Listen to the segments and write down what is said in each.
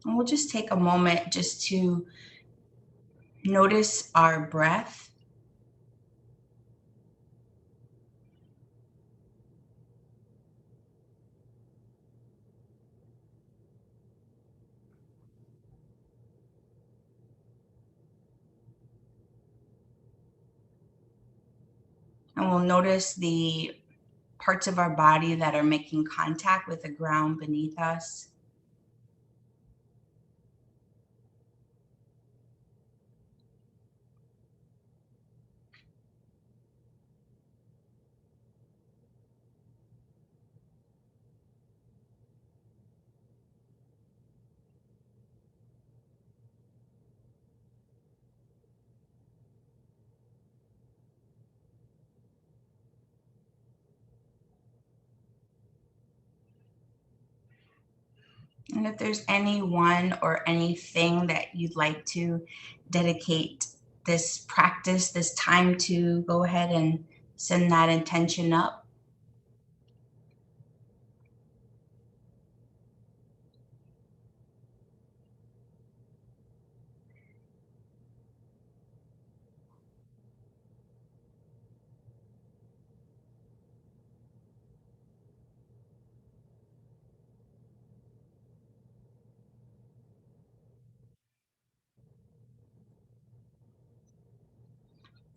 And we'll just take a moment just to notice our breath. And we'll notice the parts of our body that are making contact with the ground beneath us. And if there's anyone or anything that you'd like to dedicate this practice, this time to, go ahead and send that intention up.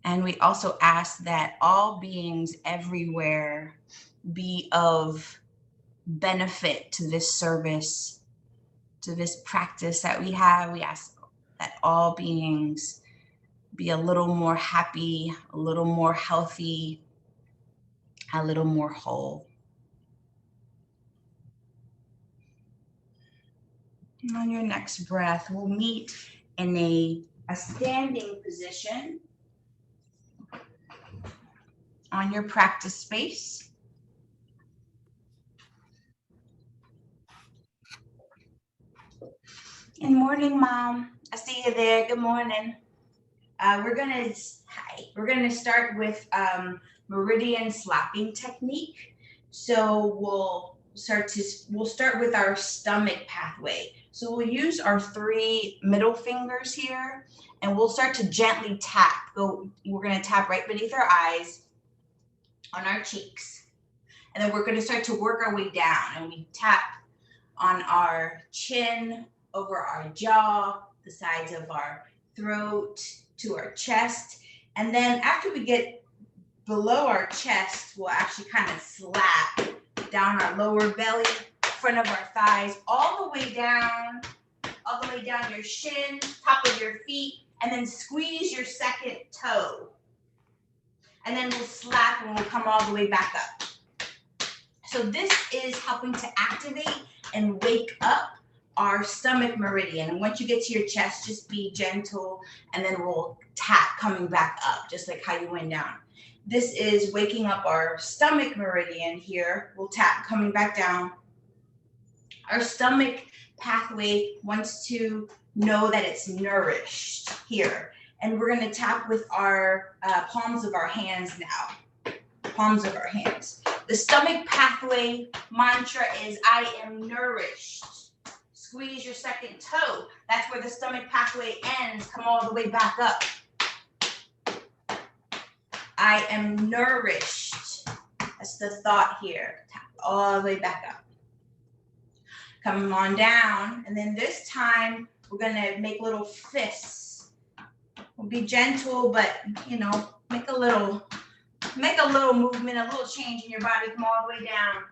And we also ask that all beings everywhere be of benefit to this service, to this practice that we have. We ask that all beings be a little more happy, a little more healthy, a little more whole. And on your next breath, we'll meet in a standing position on your practice space. Good morning, Mom. I see you there. Good morning. We're gonna start with meridian slapping technique. So we'll start with our stomach pathway. So we'll use our 3 middle fingers here, and we'll start to gently tap. We're gonna tap right beneath our eyes, on our cheeks, and then we're gonna start to work our way down. And we tap on our chin, over our jaw, the sides of our throat, to our chest. And then after we get below our chest, we'll actually kind of slap down our lower belly, front of our thighs, all the way down your shin, top of your feet, and then squeeze your second toe. And then we'll slap and we'll come all the way back up. So this is helping to activate and wake up our stomach meridian. And once you get to your chest, just be gentle, and then we'll tap coming back up, just like how you went down. This is waking up our stomach meridian here. We'll tap coming back down. Our stomach pathway wants to know that it's nourished here. And we're gonna tap with our palms of our hands now. Palms of our hands. The stomach pathway mantra is, I am nourished. Squeeze your second toe. That's where the stomach pathway ends. Come all the way back up. I am nourished. That's the thought here. Tap all the way back up. Come on down. And then this time, we're gonna make little fists. We'll be gentle, but make a little movement, a little change in your body. Come all the way down.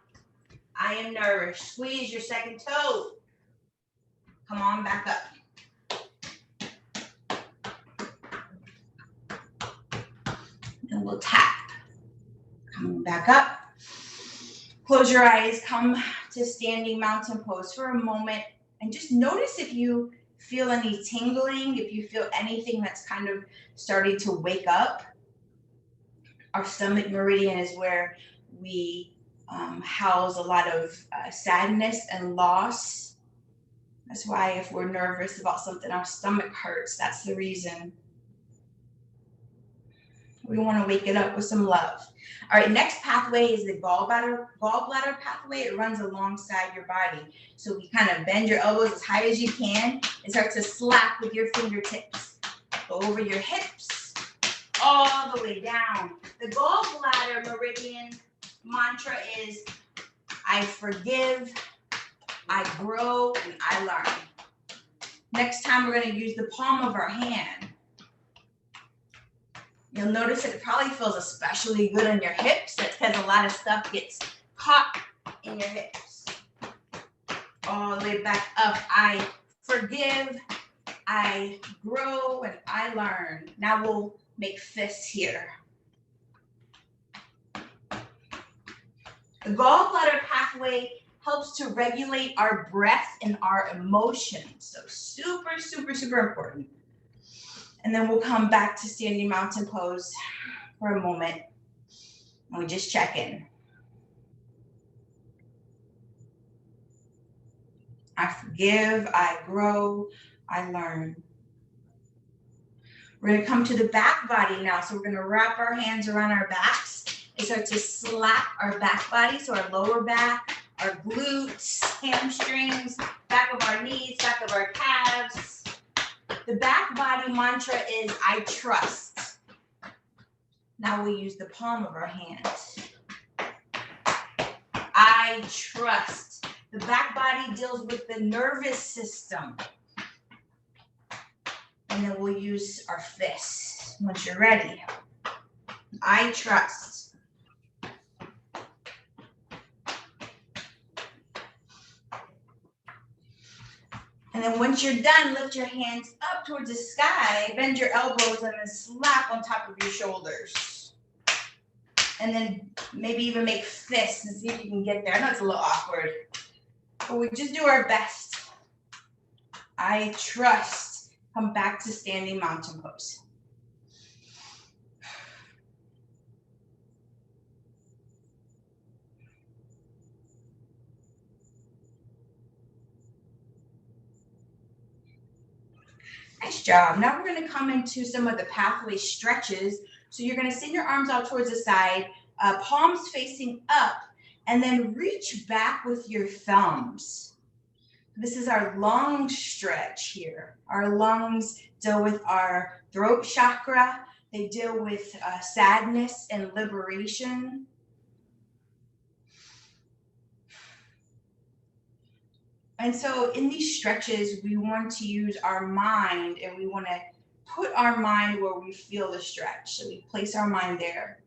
I am nourished. Squeeze your second toe. Come on back up. And we'll tap. Coming back up. Close your eyes. Come to standing mountain pose for a moment. And just notice if you feel any tingling, if you feel anything that's kind of starting to wake up. Our stomach meridian is where we house a lot of sadness and loss. That's why if we're nervous about something, our stomach hurts. That's the reason. We want to wake it up with some love. All right, next pathway is the gallbladder pathway. It runs alongside your body. So we kind of bend your elbows as high as you can and start to slap with your fingertips. Go over your hips, all the way down. The gallbladder meridian mantra is, I forgive, I grow, and I learn. Next time we're going to use the palm of our hand. You'll notice that it probably feels especially good on your hips. That's because a lot of stuff gets caught in your hips. All the way back up. I forgive, I grow, and I learn. Now we'll make fists here. The gallbladder pathway helps to regulate our breath and our emotions. So super, super, super important. And then we'll come back to standing mountain pose for a moment. And we just check in. I forgive, I grow, I learn. We're gonna come to the back body now. So we're gonna wrap our hands around our backs and start to slap our back body. So our lower back, our glutes, hamstrings, back of our knees, back of our calves. The back body mantra is, I trust. Now we use the palm of our hands. I trust. The back body deals with the nervous system. And then we'll use our fists once you're ready. I trust. And then once you're done, lift your hands up towards the sky, bend your elbows, and then slap on top of your shoulders. And then maybe even make fists and see if you can get there. I know it's a little awkward, but we just do our best. I trust. Come back to standing mountain pose. Nice job. Now we're going to come into some of the pathway stretches. So you're going to send your arms out towards the side, palms facing up, and then reach back with your thumbs. This is our lung stretch here. Our lungs deal with our throat chakra. They deal with sadness and liberation. And so in these stretches, we want to use our mind, and we want to put our mind where we feel the stretch. So we place our mind there.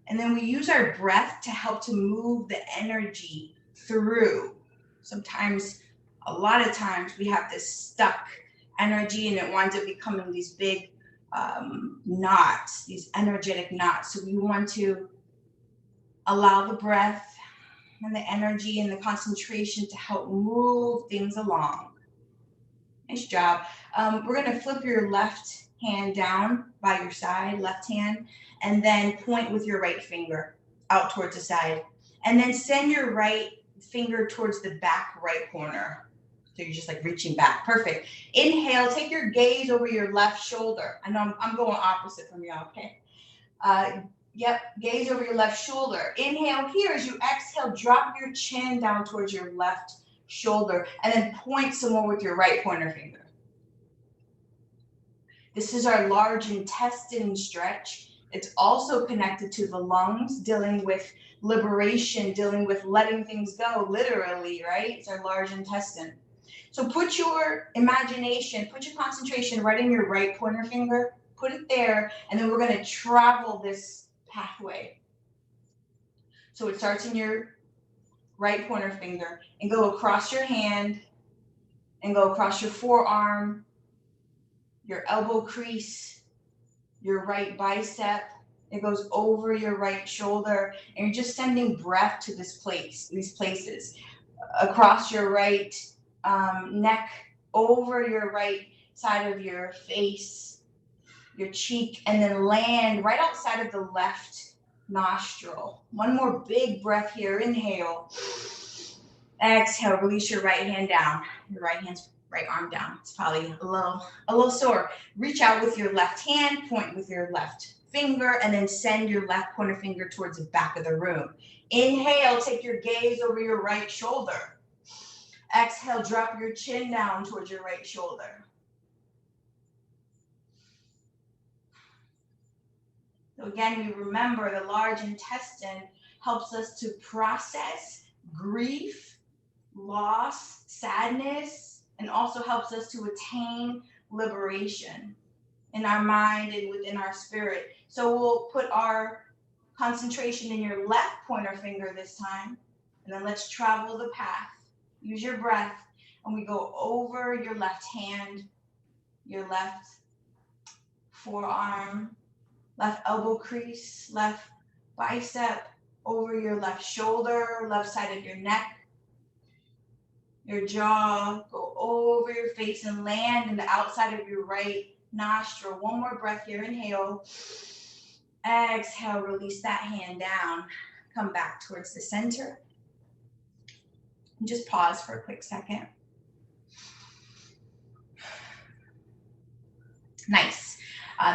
And then we use our breath to help to move the energy through. Sometimes, a lot of times, we have this stuck energy, and it winds up becoming these big knots, these energetic knots. So we want to allow the breath and the energy and the concentration to help move things along. Nice job. We're going to flip your left hand down by your side, left hand, and then point with your right finger out towards the side. And then send your right finger towards the back right corner. So you're just like reaching back. Perfect. Inhale, take your gaze over your left shoulder. I know I'm going opposite from you, okay? Yep, gaze over your left shoulder. Inhale here. As you exhale, drop your chin down towards your left shoulder and then point some more with your right pointer finger. This is our large intestine stretch. It's also connected to the lungs, dealing with liberation, dealing with letting things go, literally, right? It's our large intestine. So put your imagination, put your concentration right in your right pointer finger, put it there, and then we're going to travel this pathway. So it starts in your right pointer finger and go across your hand and go across your forearm, your elbow crease, your right bicep. It goes over your right shoulder, and you're just sending breath to this place, these places, across your right neck, over your right side of your face, your cheek, and then land right outside of the left nostril. One more big breath here. Inhale. Exhale. Release your right hand down. Your right arm down. It's probably a little sore. Reach out with your left hand. Point with your left finger, and then send your left pointer finger towards the back of the room. Inhale, take your gaze over your right shoulder. Exhale, drop your chin down towards your right shoulder. So again, we remember the large intestine helps us to process grief, loss, sadness, and also helps us to attain liberation in our mind and within our spirit. So we'll put our concentration in your left pointer finger this time, and then let's travel the path. Use your breath, and we go over your left hand, your left forearm, left elbow crease, left bicep, over your left shoulder, left side of your neck, your jaw, go over your face and land in the outside of your right nostril. One more breath here, inhale. Exhale, release that hand down. Come back towards the center. And just pause for a quick second. Nice.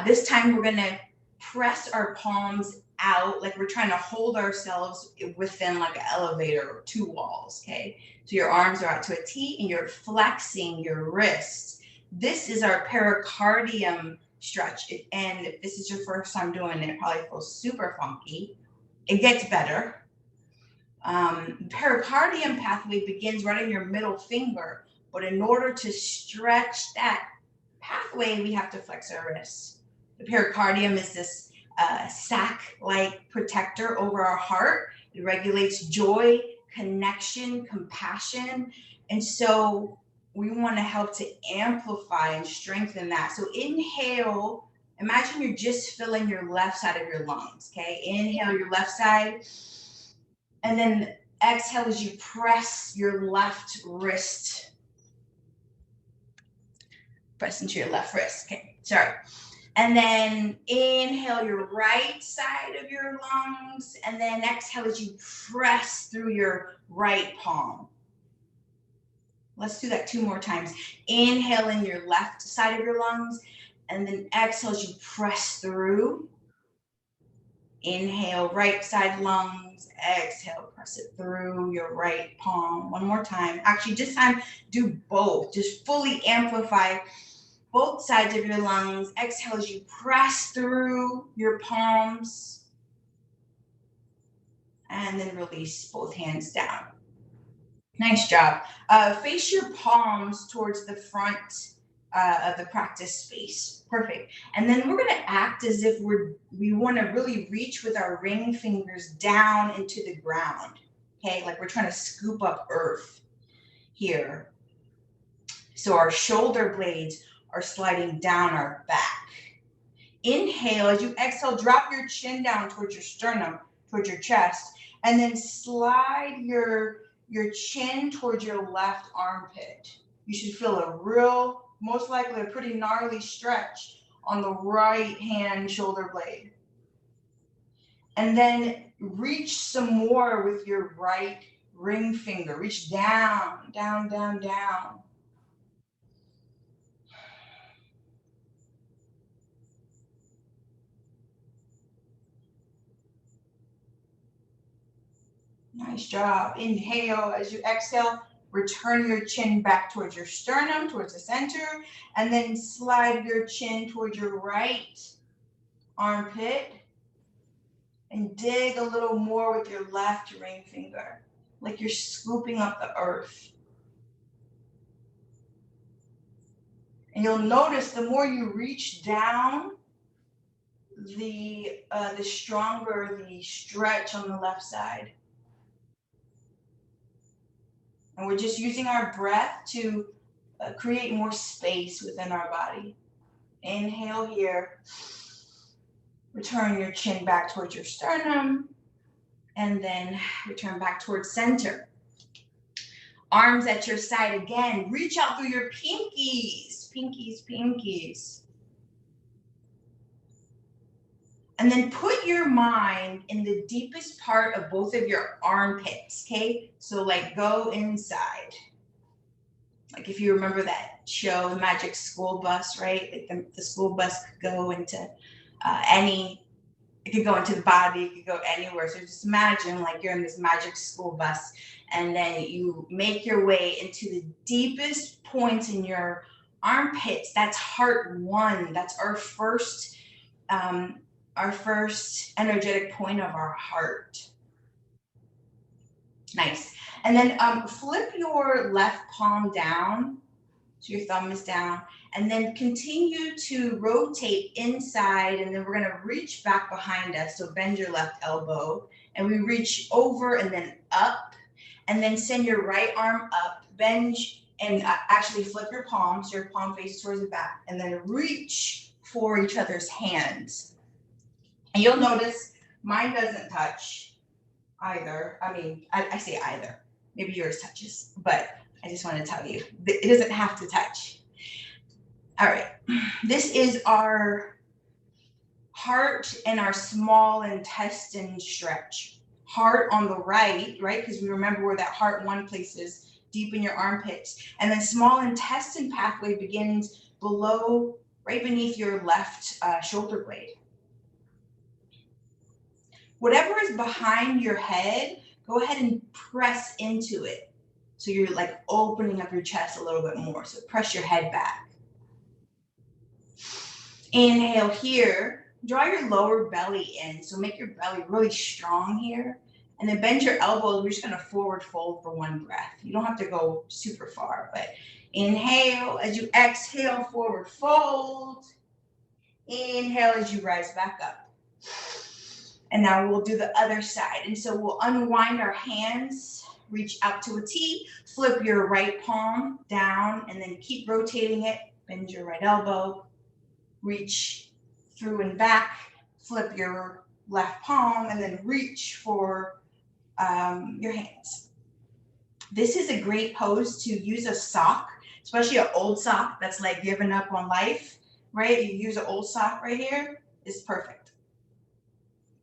This time we're gonna press our palms out like we're trying to hold ourselves within like an elevator or two walls, okay? So your arms are out to a T and you're flexing your wrists. This is our pericardium stretch. And if this is your first time doing it, it probably feels super funky. It gets better. Pericardium pathway begins right in your middle finger, but in order to stretch that pathway, we have to flex our wrists. The pericardium is this sac-like protector over our heart. It regulates joy, connection, compassion. And so we want to help to amplify and strengthen that. So inhale, imagine you're just filling your left side of your lungs, okay? Inhale your left side, and then exhale as you press your left wrist. Press into your left wrist, okay, sorry. And then inhale your right side of your lungs, and then exhale as you press through your right palm. Let's do that 2 more times. Inhale in your left side of your lungs, and then exhale as you press through. Inhale, right side lungs, exhale, press it through your right palm. 1 more time. Actually, this time, do both. Just fully amplify both sides of your lungs. Exhale as you press through your palms. And then release both hands down. Nice job. Face your palms towards the front of the practice space. Perfect. And then we're going to act as if we want to really reach with our ring fingers down into the ground. Okay, like we're trying to scoop up earth here. So our shoulder blades are sliding down our back. Inhale, as you exhale, drop your chin down towards your sternum, towards your chest, and then slide your chin towards your left armpit. You should feel a real, most likely a pretty gnarly stretch on the right hand shoulder blade. And then reach some more with your right ring finger. Reach down, down, down, down. Nice job. Inhale as you exhale. Return your chin back towards your sternum, towards the center, and then slide your chin towards your right armpit and dig a little more with your left ring finger, like you're scooping up the earth. And you'll notice the more you reach down, the stronger the stretch on the left side. And we're just using our breath to create more space within our body. Inhale here. Return your chin back towards your sternum. And then return back towards center. Arms at your side again. Reach out through your pinkies. Pinkies, pinkies. And then put your mind in the deepest part of both of your armpits, okay? So like go inside. Like if you remember that show, The Magic School Bus, right? Like the school bus could go into any It could go into the body, it could go anywhere. So just imagine like you're in this magic school bus, and then you make your way into the deepest points in your armpits. That's heart one. That's our first energetic point of our heart. Nice. And then flip your left palm down, so your thumb is down, and then continue to rotate inside, and then we're gonna reach back behind us, so bend your left elbow, and we reach over and then up, and then send your right arm up, bend, and actually flip your palm, so your palm faces towards the back, and then reach for each other's hands. And you'll notice mine doesn't touch either. I mean, I say either. Maybe yours touches, but I just want to tell you, it doesn't have to touch. All right, this is our heart and our small intestine stretch. Heart on the right, because we remember where that heart one place is, deep in your armpits. And then small intestine pathway begins below, right beneath your left shoulder blade. Whatever is behind your head, go ahead and press into it. So you're like opening up your chest a little bit more. So press your head back. Inhale here. Draw your lower belly in. So make your belly really strong here. And then bend your elbows. We're just going to forward fold for one breath. You don't have to go super far, but inhale. As you exhale, forward fold. Inhale as you rise back up. And now we'll do the other side. And so we'll unwind our hands, reach out to a T, flip your right palm down, and then keep rotating it. Bend your right elbow, reach through and back, flip your left palm, and then reach for your hands. This is a great pose to use a sock, especially an old sock that's like given up on life, right? You use an old sock right here, it's perfect.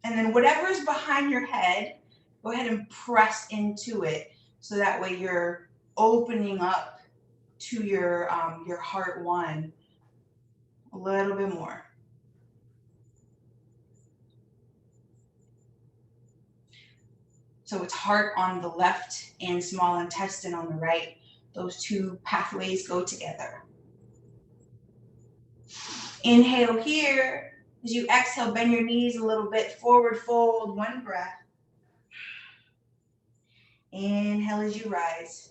And then whatever is behind your head, go ahead and press into it. So that way you're opening up to your heart one a little bit more. So it's heart on the left and small intestine on the right. Those two pathways go together. Inhale here. As you exhale, bend your knees a little bit, forward fold, one breath. Inhale as you rise.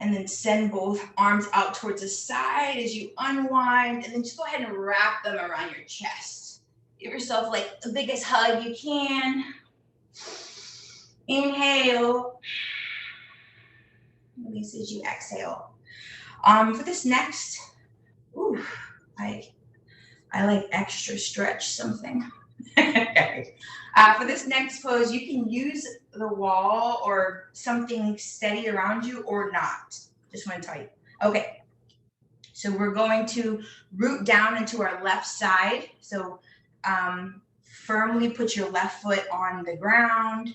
And then send both arms out towards the side as you unwind, and then just go ahead and wrap them around your chest. Give yourself like the biggest hug you can. Inhale. Release as you exhale. For this next, I like extra stretch something. For this next pose, you can use the wall or something steady around you or not. Just want to tell you. Okay, so we're going to root down into our left side. So firmly put your left foot on the ground.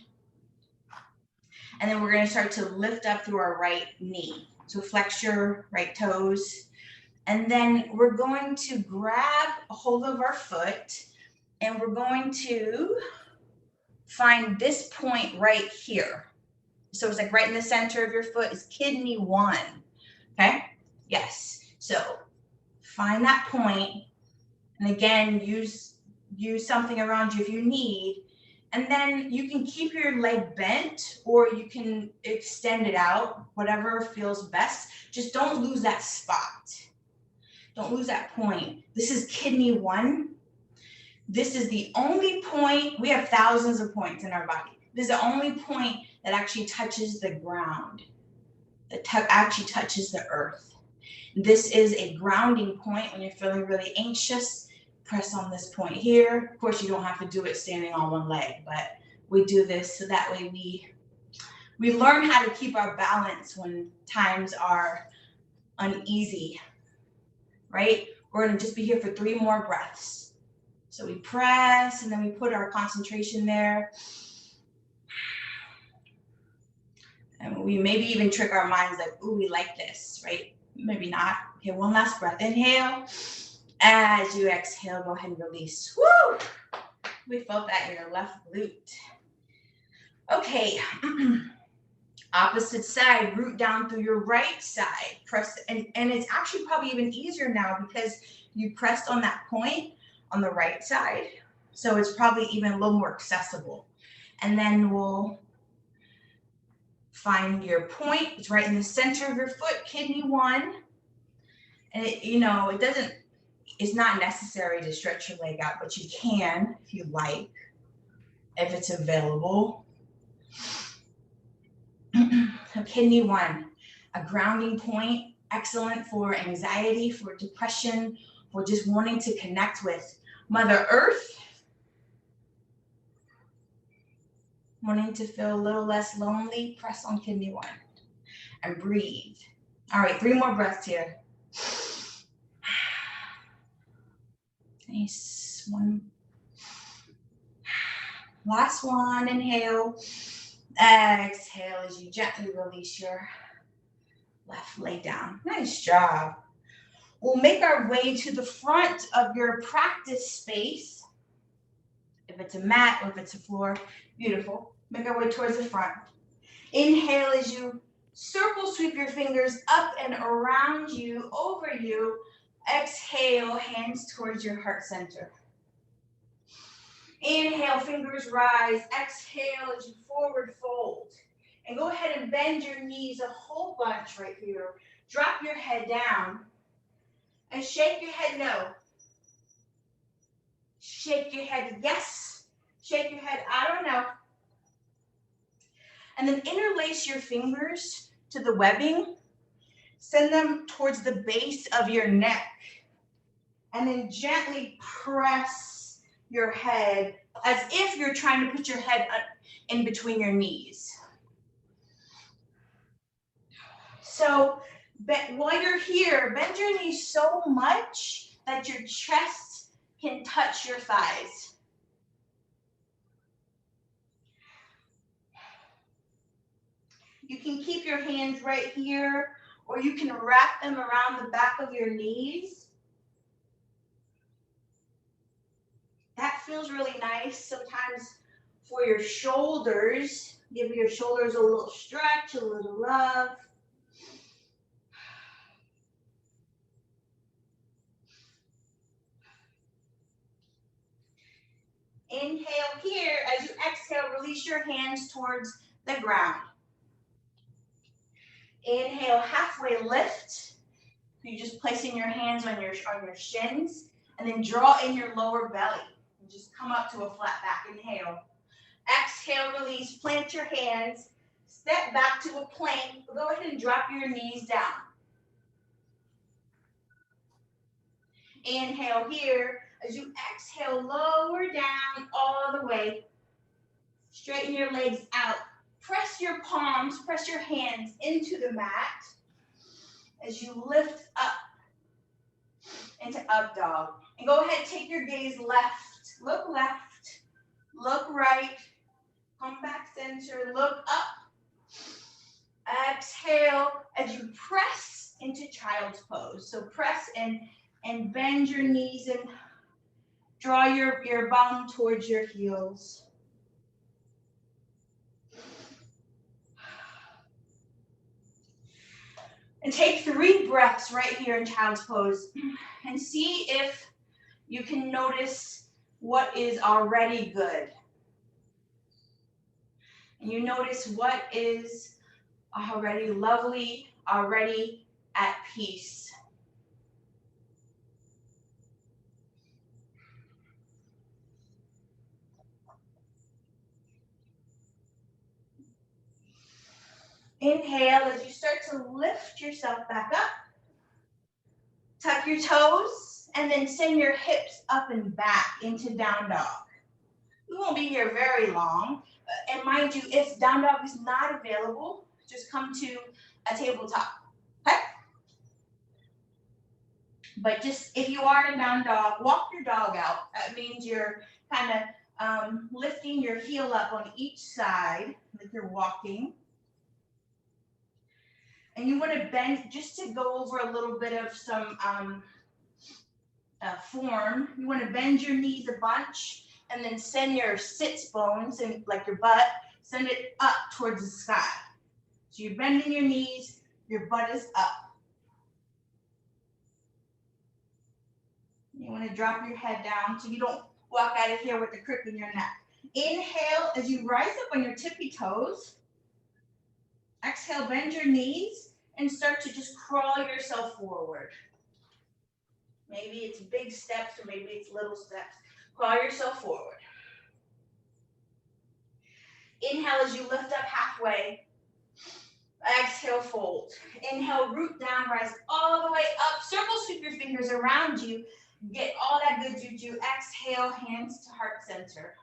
And then we're going to start to lift up through our right knee. So flex your right toes. And then we're going to grab a hold of our foot, and we're going to find this point right here. So it's like right in the center of your foot is kidney one, okay? Yes, so find that point, and again, use something around you if you need, and then you can keep your leg bent or you can extend it out, whatever feels best. Just don't lose that spot. Don't lose that point. This is kidney one. This is the only point, we have thousands of points in our body. This is the only point that actually touches the ground, that actually touches the earth. This is a grounding point when you're feeling really anxious. Press on this point here. Of course, you don't have to do it standing on one leg, but we do this so that way we learn how to keep our balance when times are uneasy. Right? We're going to just be here for 3 more breaths. So we press and then we put our concentration there. And we maybe even trick our minds like, ooh, we like this, right? Maybe not. Okay, one last breath. Inhale. As you exhale, go ahead and release. Woo! We felt that in your left glute. Okay. Opposite side, root down through your right side. Press, and it's actually probably even easier now because you pressed on that point on the right side. So it's probably even a little more accessible. And then we'll find your point. It's right in the center of your foot, kidney 1. And it's not necessary to stretch your leg out, but you can if you like, if it's available. Kidney 1, a grounding point, excellent for anxiety, for depression, for just wanting to connect with Mother Earth, wanting to feel a little less lonely. Press on kidney 1 and breathe. All right, 3 more breaths here. Nice one. Last one, inhale. Exhale as you gently release your left leg down. Nice job. We'll make our way to the front of your practice space. If it's a mat or if it's a floor, beautiful. Make our way towards the front. Inhale as you circle sweep your fingers up and around you, over you. Exhale, hands towards your heart center. Inhale, fingers rise. Exhale as you forward fold. And go ahead and bend your knees a whole bunch right here. Drop your head down. And shake your head no. Shake your head yes. Shake your head I don't know. And then interlace your fingers to the webbing. Send them towards the base of your neck. And then gently press your head as if you're trying to put your head in between your knees. So while you're here, bend your knees so much that your chest can touch your thighs. You can keep your hands right here, or you can wrap them around the back of your knees. That feels really nice. Sometimes for your shoulders, give your shoulders a little stretch, a little love. Inhale here. As you exhale, release your hands towards the ground. Inhale, halfway lift. You're just placing your hands on your shins, and then draw in your lower belly. And just come up to a flat back. Inhale. Exhale, release. Plant your hands. Step back to a plank. Go ahead and drop your knees down. Inhale here. As you exhale, lower down all the way. Straighten your legs out. Press your palms, press your hands into the mat as you lift up into up dog. And go ahead, take your gaze left, look right, come back center, look up. Exhale as you press into child's pose. So press and bend your knees and draw your bum towards your heels. And take 3 breaths right here in child's pose and see if you can notice what is already good. And you notice what is already lovely, already at peace. Inhale as you start to lift yourself back up. Tuck your toes and then send your hips up and back into down dog. We won't be here very long. And mind you, if down dog is not available, just come to a tabletop. Okay? But just if you are in down dog, walk your dog out. That means you're kind of lifting your heel up on each side like you're walking. And you want to bend, just to go over a little bit of some form, you want to bend your knees a bunch and then send your sits bones, and like your butt, send it up towards the sky. So you're bending your knees, your butt is up. You want to drop your head down so you don't walk out of here with the crook in your neck. Inhale as you rise up on your tippy toes. Exhale, bend your knees and start to just crawl yourself forward. Maybe it's big steps or maybe it's little steps. Crawl yourself forward. Inhale as you lift up halfway. Exhale, fold. Inhale, root down, rise all the way up. Circle, sweep your fingers around you. Get all that good juju. Exhale, hands to heart center.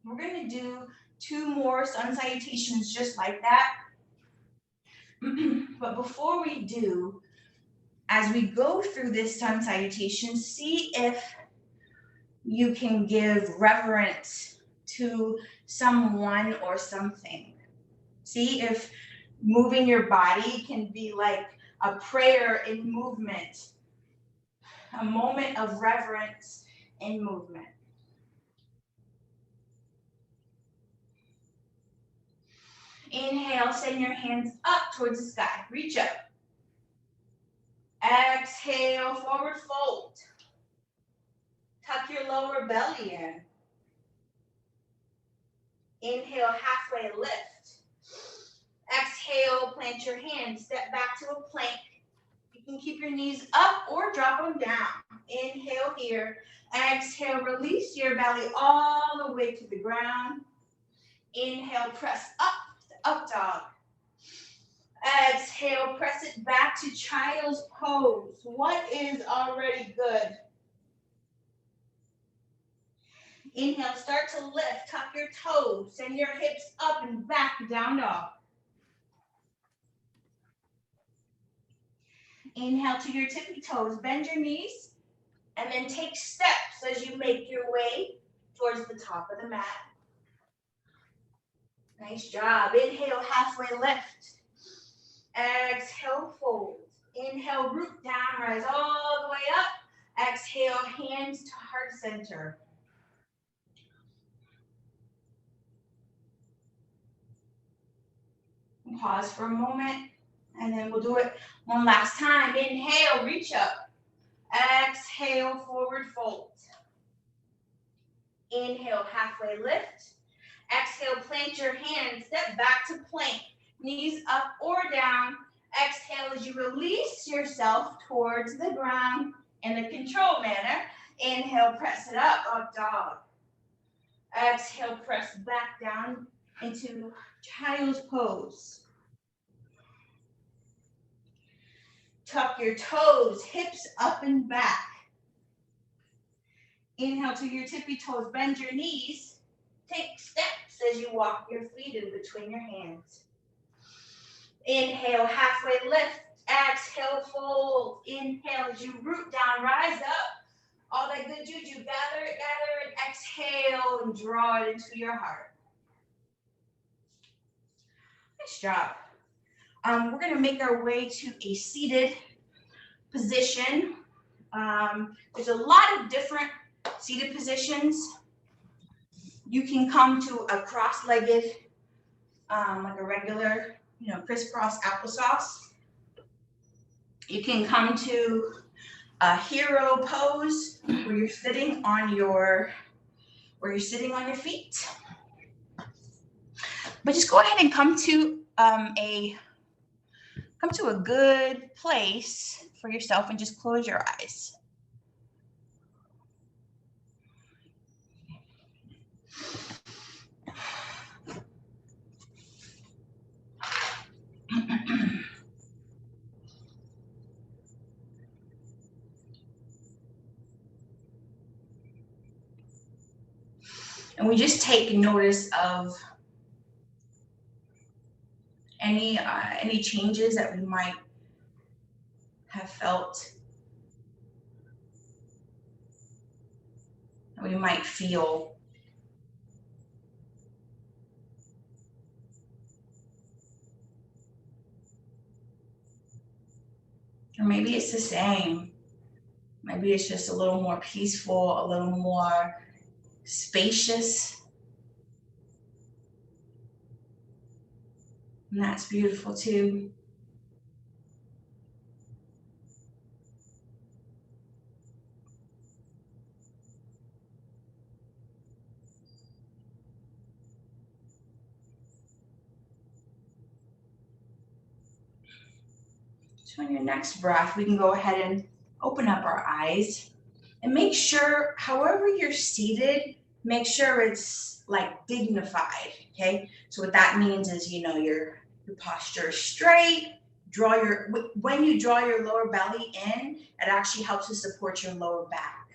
We're going to do 2 more sun salutations just like that. But before we do, as we go through this sun salutation, see if you can give reverence to someone or something. See if moving your body can be like a prayer in movement, a moment of reverence in movement. Inhale, send your hands up towards the sky. Reach up. Exhale, forward fold. Tuck your lower belly in. Inhale, halfway lift. Exhale, plant your hands. Step back to a plank. You can keep your knees up or drop them down. Inhale here. Exhale, release your belly all the way to the ground. Inhale, press up to up dog. Exhale, press it back to child's pose. What is already good? Inhale, start to lift, tuck your toes, send your hips up and back, down dog. Inhale to your tippy toes, bend your knees, and then take steps as you make your way towards the top of the mat. Nice job. Inhale, halfway lift. Exhale, fold. Inhale, root down, rise all the way up. Exhale, hands to heart center. Pause for a moment, and then we'll do it one last time. Inhale, reach up. Exhale, forward fold. Inhale, halfway lift. Exhale, plant your hands, step back to plank. Knees up or down. Exhale as you release yourself towards the ground in a controlled manner. Inhale, press it up dog. Exhale, press back down into child's pose. Tuck your toes, hips up and back. Inhale to your tippy toes, bend your knees. Take steps as you walk your feet in between your hands. Inhale, halfway lift. Exhale, fold. Inhale as you root down, rise up. All that good juju, gather it. Exhale and draw it into your heart. Nice job. We're going to make our way to a seated position. There's a lot of different seated positions. You can come to a cross-legged, like a regular, crisscross applesauce. You can come to a hero pose where you're sitting on your feet. But just go ahead and come to a good place for yourself and just close your eyes. And we just take notice of any changes that we might have felt, that we might feel. Or maybe it's the same. Maybe it's just a little more peaceful, a little more spacious. And that's beautiful too. So on your next breath, we can go ahead and open up our eyes and make sure, however you're seated, make sure it's like dignified, okay? So what that means is, you know, your posture is straight. When you draw your lower belly in, it actually helps to support your lower back,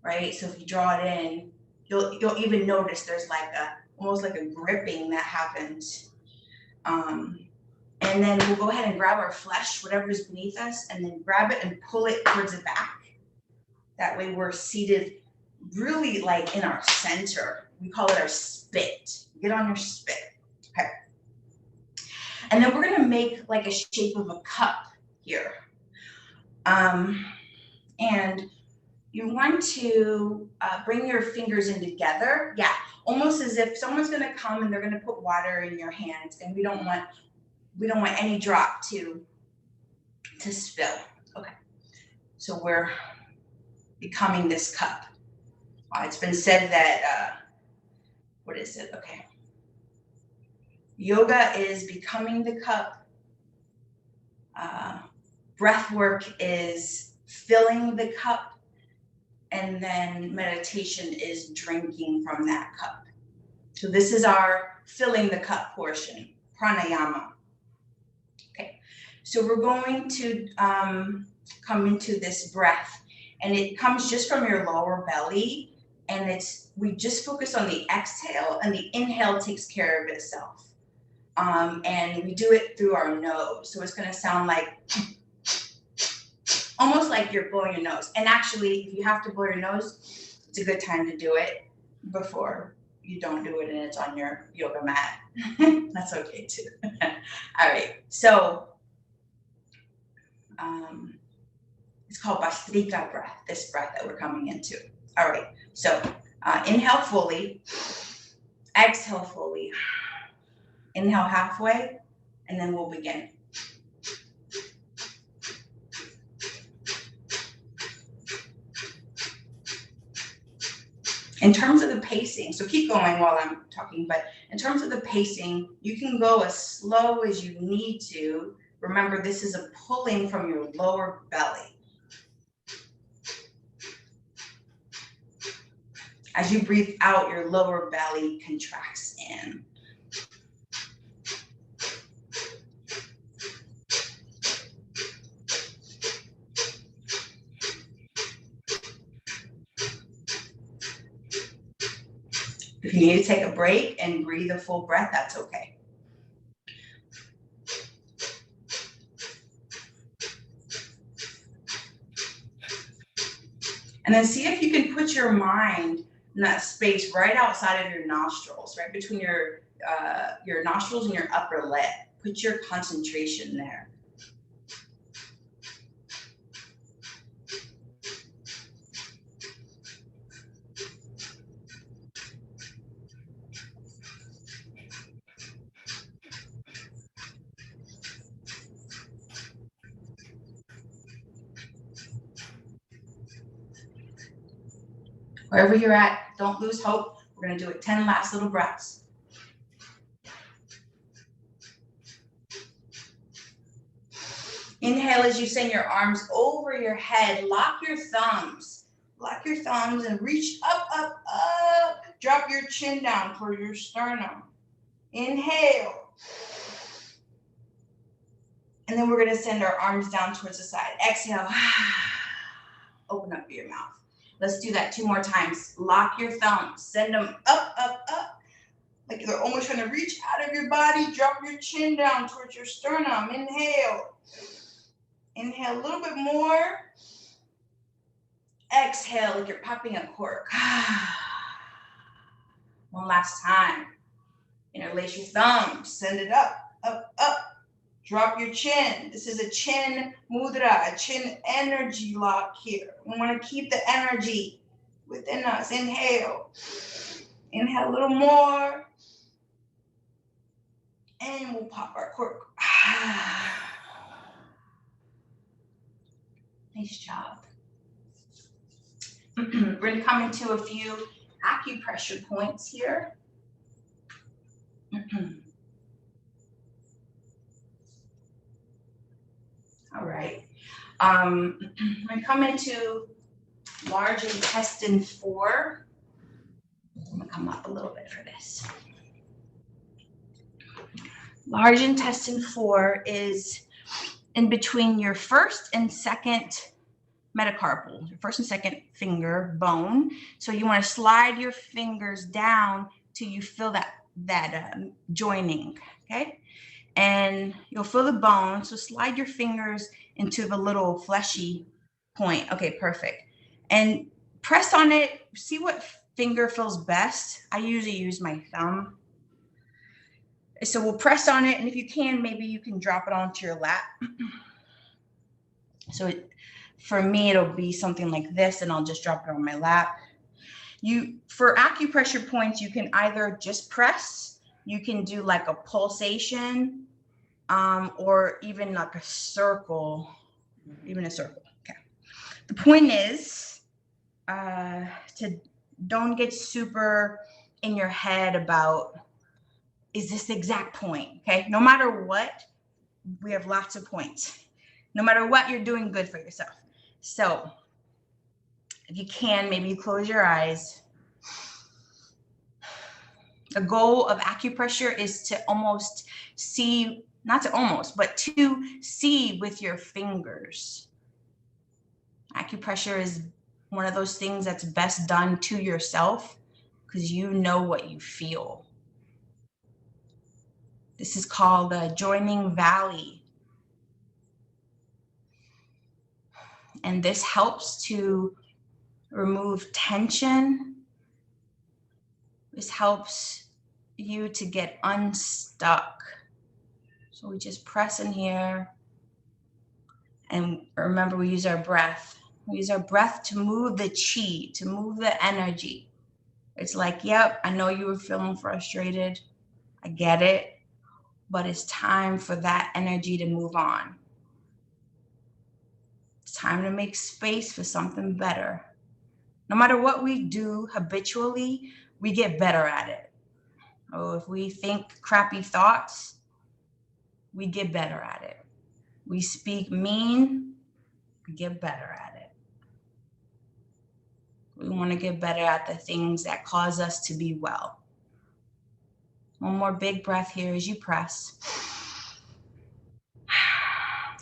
right? So if you draw it in, you'll even notice there's like almost like a gripping that happens. And then we'll go ahead and grab our flesh, whatever's beneath us, and then grab it and pull it towards the back. That way we're seated really like in our center. We call it our spit. Get on your spit, okay? And then we're gonna make like a shape of a cup here. And you want to bring your fingers in together. Yeah, almost as if someone's gonna come and they're gonna put water in your hands, and we don't want any drop to spill. Okay, so we're becoming this cup. It's been said that, what is it? Okay. Yoga is becoming the cup. Breath work is filling the cup. And then meditation is drinking from that cup. So this is our filling the cup portion, pranayama. Okay, so we're going to come into this breath, and it comes just from your lower belly, and we just focus on the exhale, and the inhale takes care of itself. And we do it through our nose, so it's going to sound like almost like you're blowing your nose. And actually, if you have to blow your nose, it's a good time to do it before you don't do it and it's on your yoga mat. That's okay too. All right, so it's called Bastrika breath, this breath that we're coming into. All right, so inhale fully, exhale fully, inhale halfway, and then we'll begin. In terms of the pacing, so keep going while I'm talking, but in terms of the pacing, you can go as slow as you need to. Remember, this is a pulling from your lower belly. As you breathe out, your lower belly contracts in. If you need to take a break and breathe a full breath, that's okay. And then see if you can put your mind in that space right outside of your nostrils, right between your nostrils and your upper lip. Put your concentration there. Wherever you're at, don't lose hope. We're going to do it 10 last little breaths. Inhale as you send your arms over your head. Lock your thumbs. Lock your thumbs and reach up, up, up. Drop your chin down toward your sternum. Inhale. And then we're going to send our arms down towards the side. Exhale. Open up your mouth. Let's do that 2 more times. Lock your thumbs. Send them up, up, up. Like they're almost trying to reach out of your body. Drop your chin down towards your sternum. Inhale. Inhale a little bit more. Exhale like you're popping a cork. One last time. Interlace your thumbs. Send it up, up, up. Drop your chin. This is a chin mudra, a chin energy lock here. We want to keep the energy within us. Inhale. Inhale a little more. And we'll pop our cork. Nice job. We're going to come into a few acupressure points here. All right. I'm going to come into large intestine 4. I'm going to come up a little bit for this. Large intestine 4 is in between your first and second metacarpal, your first and second finger bone. So you want to slide your fingers down till you feel that joining, okay? And you'll feel the bone. So slide your fingers into the little fleshy point. Okay, perfect. And press on it. See what finger feels best. I usually use my thumb. So we'll press on it, and if you can, maybe you can drop it onto your lap. So for me, it'll be something like this, and I'll just drop it on my lap. For acupressure points, you can either just press, you can do like a pulsation, or even like a circle, even a circle. Okay. The point is to don't get super in your head about, is this the exact point? Okay. No matter what, we have lots of points. No matter what, you're doing good for yourself. So if you can, maybe you close your eyes. The goal of acupressure is to almost see, not to almost, but to see with your fingers. Acupressure is one of those things that's best done to yourself because you know what you feel. This is called the joining valley. And this helps to remove tension. This helps you to get unstuck. So we just press in here. And remember, we use our breath. We use our breath to move the chi, to move the energy. It's like, yep, I know you were feeling frustrated. I get it. But it's time for that energy to move on. It's time to make space for something better. No matter what we do habitually, we get better at it. Oh, if we think crappy thoughts, we get better at it. We speak mean, we get better at it. We want to get better at the things that cause us to be well. One more big breath here as you press.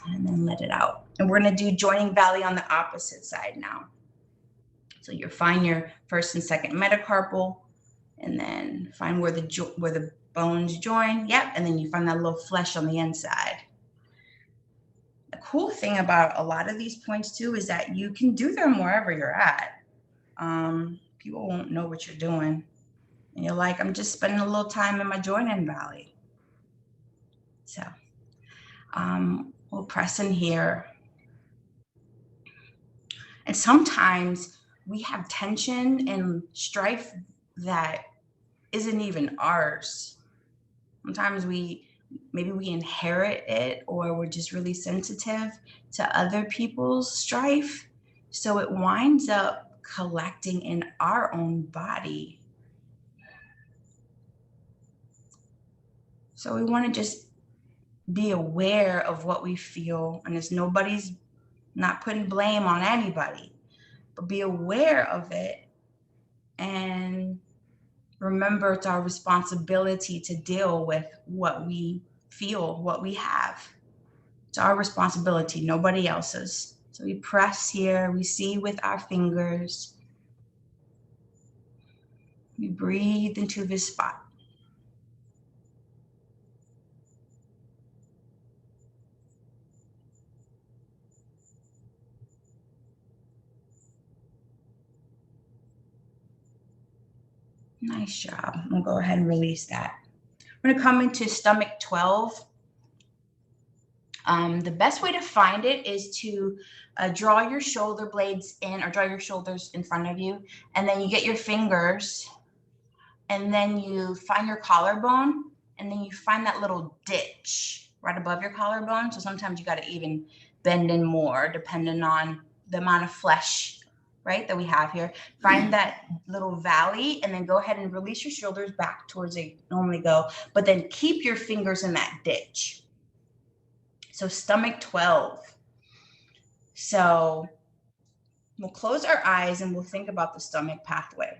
And then let it out. And we're going to do joining valley on the opposite side now. So you find your first and second metacarpal, and then find where the bones join. Yep, and then you find that little flesh on the inside. The cool thing about a lot of these points too is that you can do them wherever you're at. People won't know what you're doing. And you're like, I'm just spending a little time in my joining valley. So we'll press in here. And sometimes we have tension and strife that isn't even ours. Sometimes maybe we inherit it, or we're just really sensitive to other people's strife. So it winds up collecting in our own body. So we want to just be aware of what we feel, and it's nobody's not putting blame on anybody, but be aware of it and remember it's our responsibility to deal with what we feel, what we have. It's our responsibility, nobody else's. So we press here, we see with our fingers. We breathe into this spot. Nice job. I'm gonna go ahead and release that. I'm gonna come into stomach 12. The best way to find it is to draw your shoulder blades in, or draw your shoulders in front of you, and then you get your fingers, and then you find your collarbone, and then you find that little ditch right above your collarbone. So sometimes you got to even bend in more depending on the amount of flesh, right, that we have here. Find that little valley, and then go ahead and release your shoulders back towards they normally go, but then keep your fingers in that ditch. So stomach 12. So we'll close our eyes and we'll think about the stomach pathway.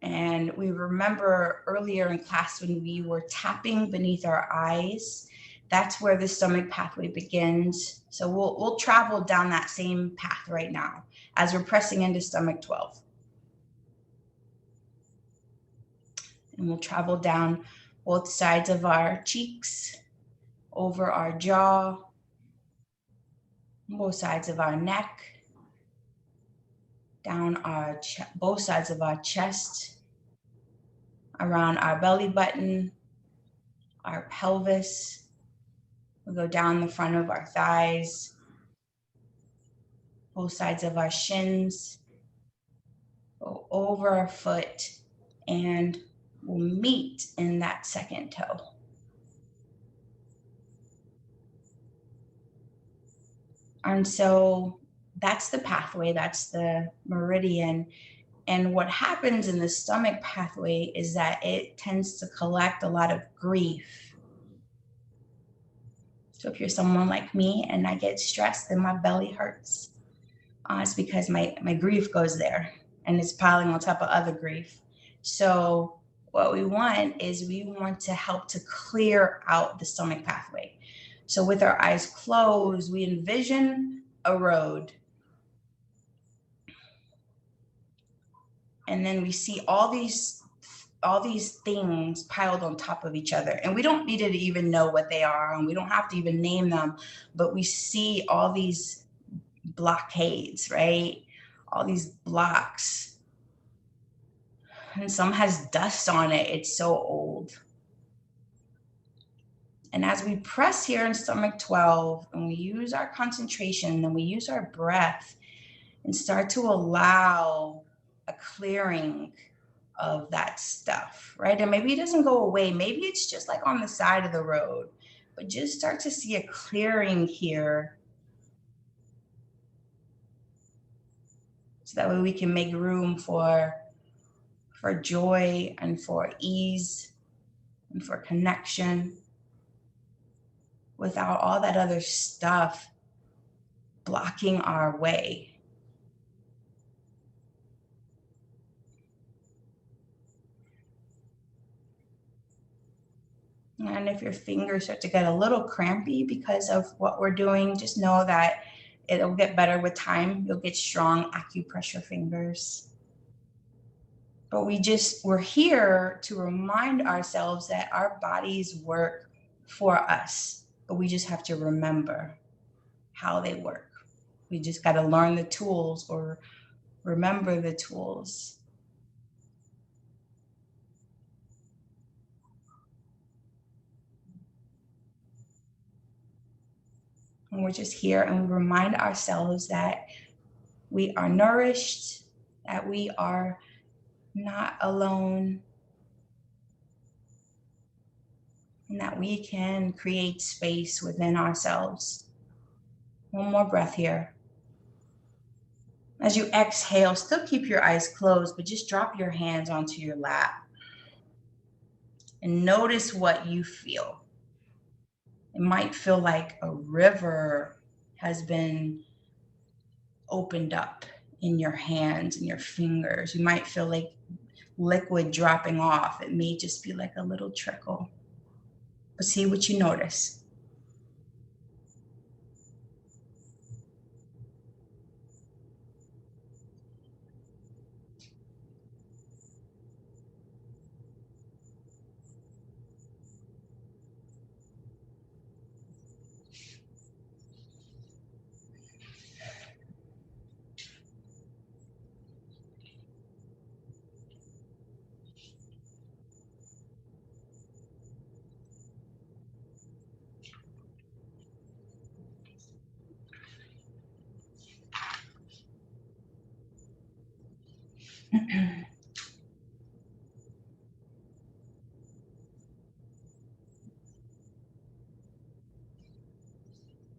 And we remember earlier in class when we were tapping beneath our eyes, that's where the stomach pathway begins. So we'll travel down that same path right now as we're pressing into stomach 12. And we'll travel down both sides of our cheeks, over our jaw, both sides of our neck, down our both sides of our chest, around our belly button, our pelvis. We'll go down the front of our thighs, both sides of our shins, go over our foot, and we'll meet in that second toe. And so that's the pathway, that's the meridian. And what happens in the stomach pathway is that it tends to collect a lot of grief. So if you're someone like me and I get stressed and my belly hurts, it's because my grief goes there and it's piling on top of other grief. So what we want is we want to help to clear out the stomach pathway. So with our eyes closed, we envision a road. And then we see all these things piled on top of each other. And we don't need to even know what they are, and we don't have to even name them, but we see all these blockades, right? All these blocks. And some has dust on it. It's so old. And as we press here in stomach 12, and we use our concentration, and we use our breath, and start to allow a clearing of that stuff, right? And maybe it doesn't go away. Maybe it's just like on the side of the road, but just start to see a clearing here. So that way we can make room for joy and for ease and for connection without all that other stuff blocking our way. And if your fingers start to get a little crampy because of what we're doing, just know that it'll get better with time. You'll get strong acupressure fingers. But we're here to remind ourselves that our bodies work for us, but we just have to remember how they work. We just got to learn the tools or remember the tools. And we're just here and we remind ourselves that we are nourished, that we are not alone, and that we can create space within ourselves. One more breath here. As you exhale, still keep your eyes closed, but just drop your hands onto your lap and notice what you feel. It might feel like a river has been opened up in your hands and your fingers. You might feel like liquid dropping off. It may just be like a little trickle. But see what you notice. I'm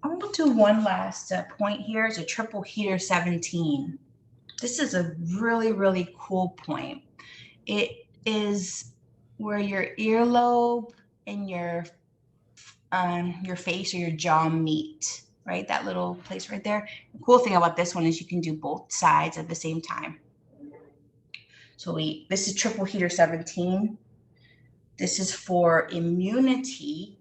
going to do one last point here. It's a triple heater 17. This is a really, really cool point. It is where your earlobe and your face or your jaw meet, right? That little place right there. The cool thing about this one is you can do both sides at the same time. So this is triple heater 17. This is for immunity,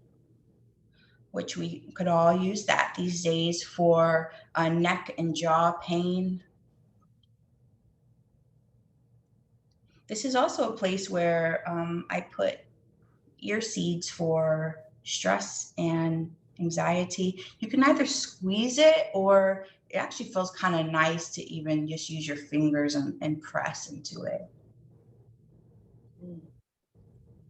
which we could all use that these days for neck and jaw pain. This is also a place where I put ear seeds for stress and anxiety. You can either squeeze it, or it actually feels kind of nice to even just use your fingers and press into it.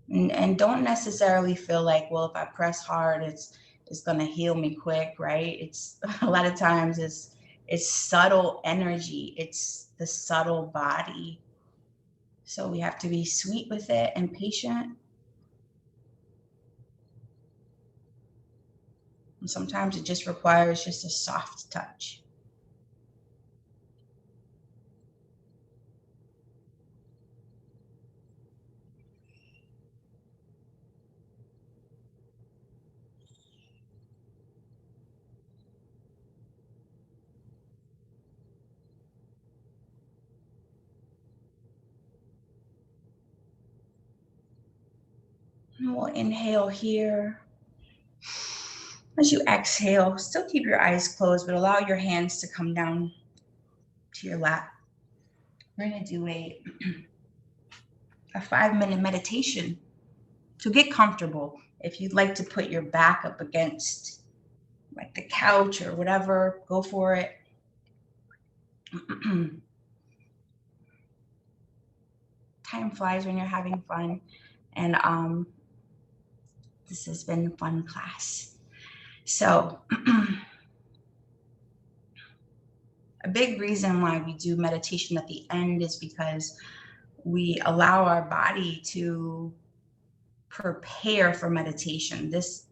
And don't necessarily feel like, well, if I press hard, it's going to heal me quick, right? It's a lot of times it's subtle energy. It's the subtle body. So we have to be sweet with it and patient. And sometimes it just requires just a soft touch. And we'll inhale here. As you exhale, still keep your eyes closed, but allow your hands to come down to your lap. We're going to do a 5-minute meditation. So get comfortable. If you'd like to put your back up against like the couch or whatever, go for it. Time flies when you're having fun. And this has been a fun class. So a big reason why we do meditation at the end is because we allow our body to prepare for meditation. This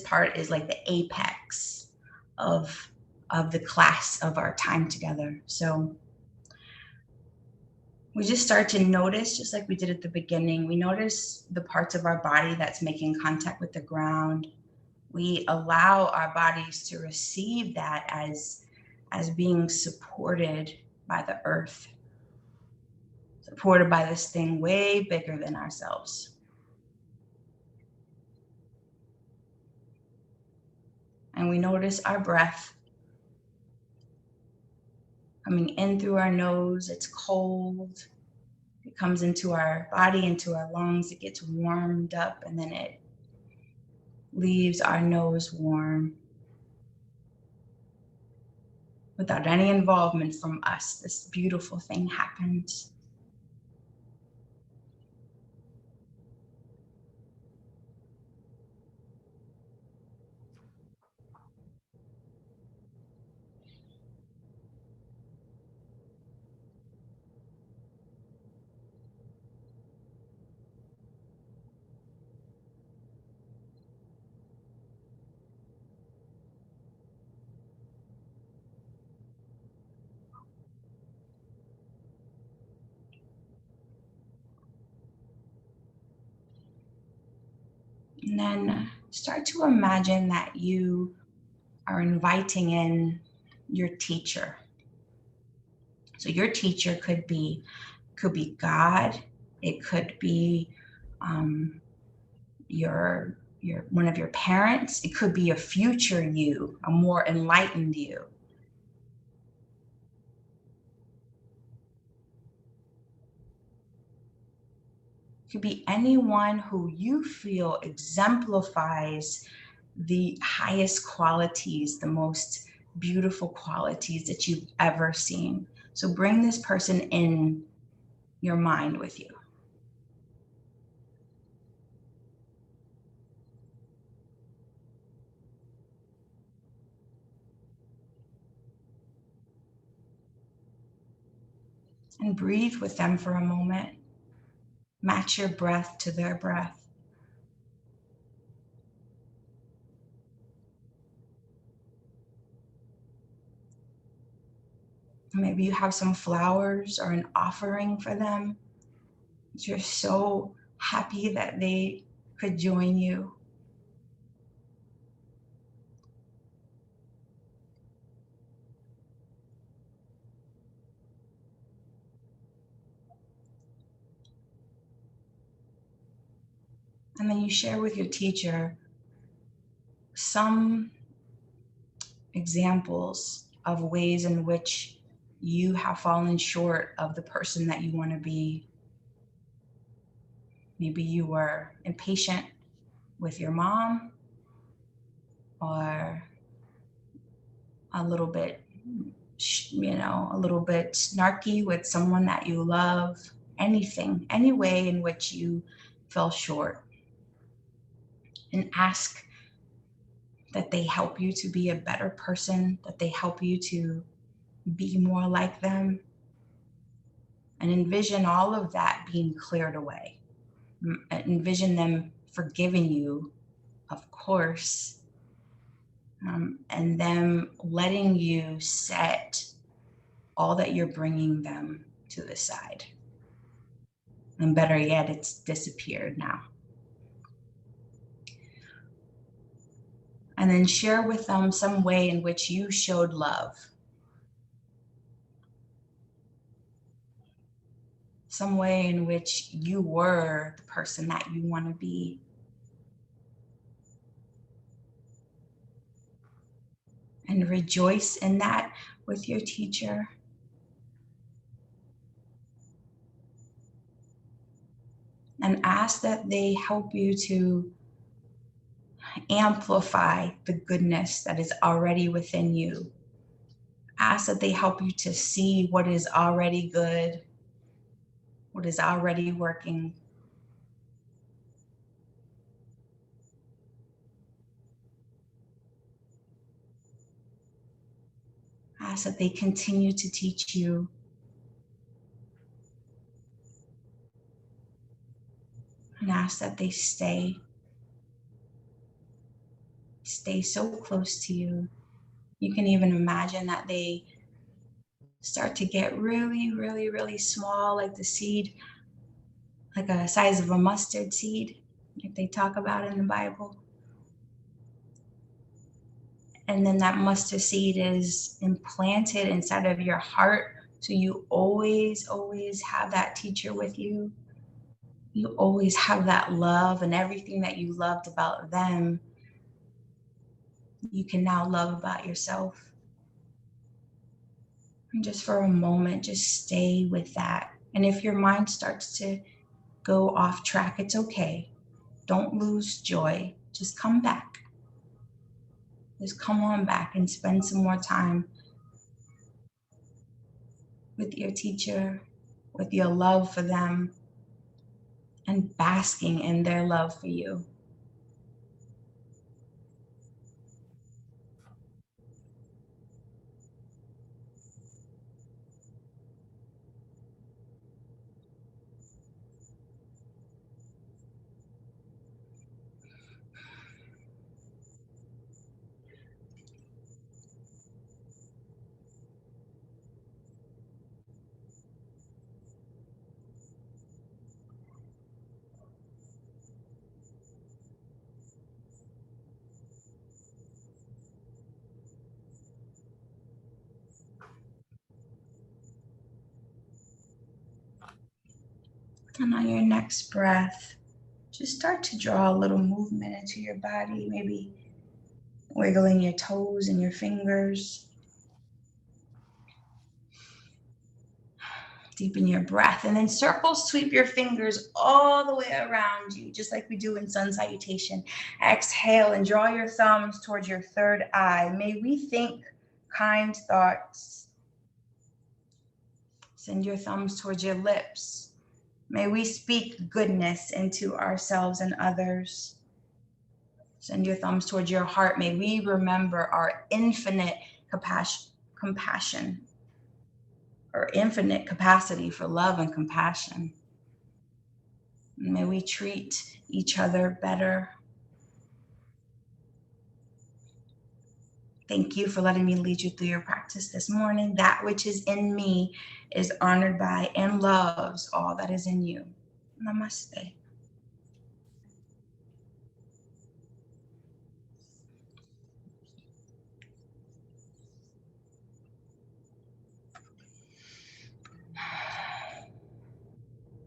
part is like the apex of the class, of our time together. So we just start to notice, just like we did at the beginning, we notice the parts of our body that's making contact with the ground. We allow our bodies to receive that as being supported by the earth, supported by this thing way bigger than ourselves. And we notice our breath coming in through our nose. It's cold. It comes into our body, into our lungs. It gets warmed up, and then it leaves our nose warm without any involvement from us. This beautiful thing happens. And then start to imagine that you are inviting in your teacher. So your teacher could be God. It could be your one of your parents. It could be a future you, a more enlightened you. It could be anyone who you feel exemplifies the highest qualities, the most beautiful qualities that you've ever seen. So bring this person in your mind with you. And breathe with them for a moment. Match your breath to their breath. Maybe you have some flowers or an offering for them. You're so happy that they could join you. And then you share with your teacher some examples of ways in which you have fallen short of the person that you want to be. Maybe you were impatient with your mom, or a little bit, a little bit snarky with someone that you love. Anything, any way in which you fell short. And ask that they help you to be a better person, that they help you to be more like them. And envision all of that being cleared away. Envision them forgiving you, of course, and them letting you set all that you're bringing them to the side. And better yet, it's disappeared now. And then share with them some way in which you showed love. Some way in which you were the person that you want to be. And rejoice in that with your teacher. And ask that they help you to amplify the goodness that is already within you. Ask that they help you to see what is already good, what is already working. Ask that they continue to teach you. And ask that they stay so close to you. You can even imagine that they start to get really, really, really small, like the seed, like a size of a mustard seed, like they talk about in the Bible. And then that mustard seed is implanted inside of your heart. So you always, always have that teacher with you. You always have that love, and everything that you loved about them, you can now love about yourself. And just for a moment, just stay with that. And if your mind starts to go off track, it's okay. Don't lose joy. Just come back. Just come on back and spend some more time with your teacher, with your love for them, and basking in their love for you. And on your next breath, just start to draw a little movement into your body, maybe wiggling your toes and your fingers. Deepen your breath, and then circle sweep your fingers all the way around you, just like we do in sun salutation. Exhale and draw your thumbs towards your third eye. May we think kind thoughts. Send your thumbs towards your lips. May we speak goodness into ourselves and others. Send your thumbs towards your heart. May we remember our infinite compassion. or infinite capacity for love and compassion. May we treat each other better. Thank you for letting me lead you through your practice this morning. That which is in me is honored by and loves all that is in you. Namaste.